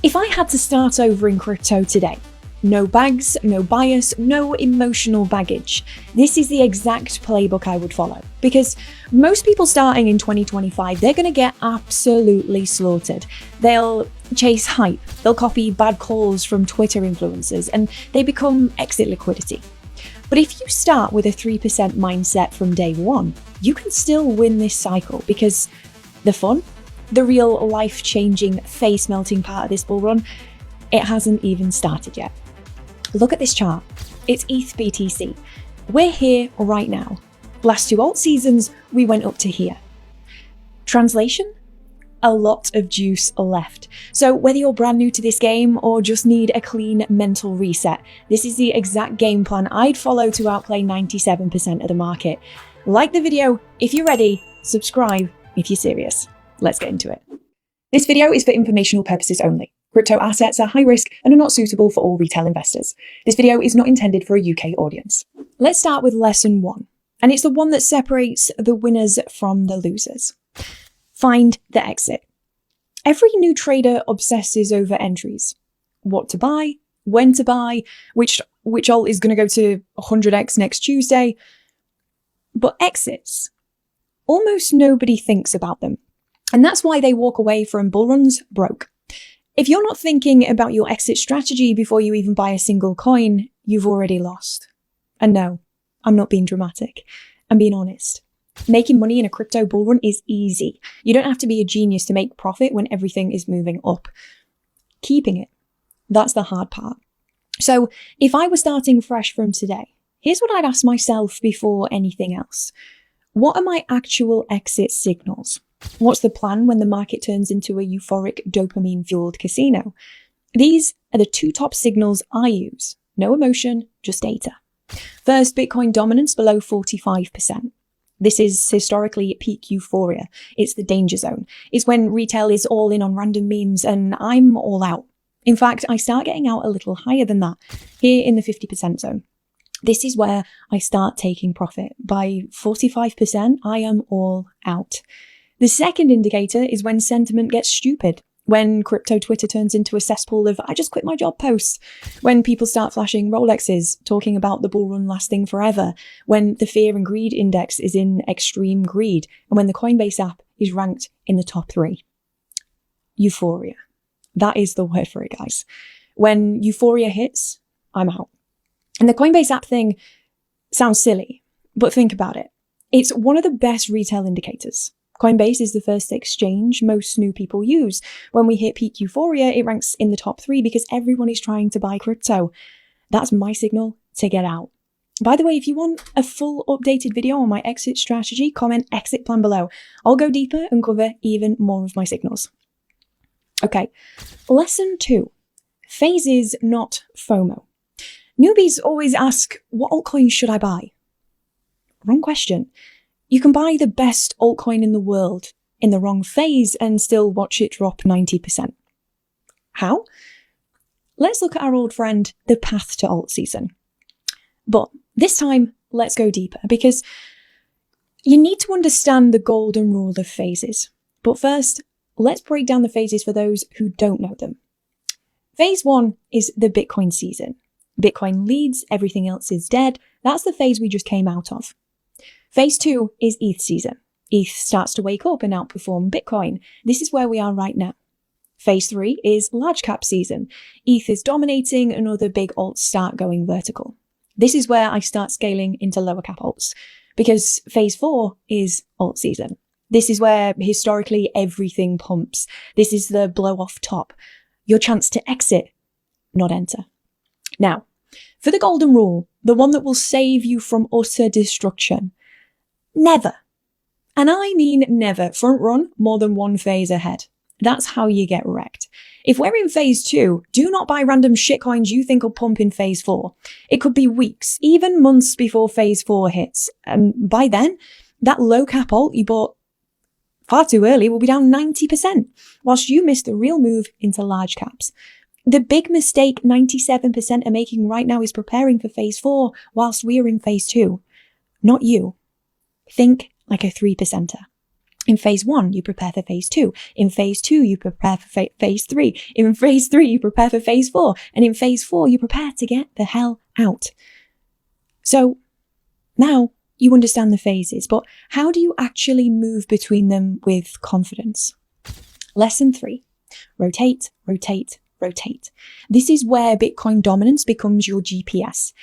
If I had to start over in crypto today, no bags, no bias, no emotional baggage, this is the exact playbook I would follow. Because most people starting in 2025, they're going to get absolutely slaughtered. They'll chase hype, they'll copy bad calls from Twitter influencers, and they become exit liquidity. But if you start with a 3% mindset from day one, you can still win this cycle because the fun, the real life-changing, face-melting part of this bull run, it hasn't even started yet. Look at this chart. It's ETH BTC. We're here right now. Last two alt seasons, we went up to here. Translation? A lot of juice left. So whether you're brand new to this game or just need a clean mental reset, this is the exact game plan I'd follow to outplay 97% of the market. Like the video if you're ready, subscribe if you're serious. Let's get into it. This video is for informational purposes only. Crypto assets are high risk and are not suitable for all retail investors. This video is not intended for a UK audience. Let's start with lesson 1, and it's the one that separates the winners from the losers. Find the exit. Every new trader obsesses over entries. What to buy, when to buy, which alt is going to go to 100x next Tuesday. But exits, almost nobody thinks about them. And that's why they walk away from bull runs broke. If you're not thinking about your exit strategy before you even buy a single coin, you've already lost. And no, I'm not being dramatic. I'm being honest. Making money in a crypto bull run is easy. You don't have to be a genius to make profit when everything is moving up. Keeping it, that's the hard part. So if I were starting fresh from today, here's what I'd ask myself before anything else. What are my actual exit signals? What's the plan when the market turns into a euphoric dopamine-fueled casino? These are the two top signals I use. No emotion, just data. First, Bitcoin dominance below 45%. This is historically peak euphoria. It's the danger zone. It's when retail is all in on random memes and I'm all out. In fact, I start getting out a little higher than that, here in the 50% zone. This is where I start taking profit. By 45%, I am all out. The second indicator is when sentiment gets stupid, when crypto Twitter turns into a cesspool of "I just quit my job" posts, when people start flashing Rolexes, talking about the bull run lasting forever, when the fear and greed index is in extreme greed, and when the Coinbase app is ranked in the top 3. Euphoria. That is the word for it, guys. When euphoria hits, I'm out. And the Coinbase app thing sounds silly, but think about it. It's one of the best retail indicators. Coinbase is the first exchange most new people use. When we hit peak euphoria, it ranks in the top 3 because everyone is trying to buy crypto. That's my signal to get out. By the way, if you want a full updated video on my exit strategy, comment exit plan below. I'll go deeper and cover even more of my signals. Okay, lesson 2. Phases, not FOMO. Newbies always ask, what altcoin should I buy? Wrong question. You can buy the best altcoin in the world in the wrong phase and still watch it drop 90%. How? Let's look at our old friend, the path to alt season. But this time, let's go deeper because you need to understand the golden rule of phases. But first, let's break down the phases for those who don't know them. Phase 1 is the Bitcoin season. Bitcoin leads, everything else is dead. That's the phase we just came out of. Phase 2 is ETH season. ETH starts to wake up and outperform Bitcoin. This is where we are right now. Phase 3 is large cap season. ETH is dominating and other big alts start going vertical. This is where I start scaling into lower cap alts because phase 4 is alt season. This is where historically everything pumps. This is the blow off top. Your chance to exit, not enter. Now, for the golden rule, the one that will save you from utter destruction, never, and I mean never, front run more than one phase ahead. That's how you get wrecked. If we're in phase 2, do not buy random shitcoins you think will pump in phase 4. It could be weeks, even months before phase 4 hits. And by then, that low cap alt you bought far too early will be down 90%, whilst you missed the real move into large caps. The big mistake 97% are making right now is preparing for phase 4 whilst we are in phase 2. Not you. Think like a 3%er. In phase 1, you prepare for phase 2. In phase 2, you prepare for phase 3. In phase 3, you prepare for phase 4. And in phase 4, you prepare to get the hell out. So now you understand the phases, but how do you actually move between them with confidence? Lesson 3, rotate, rotate, rotate. This is where Bitcoin dominance becomes your GPS.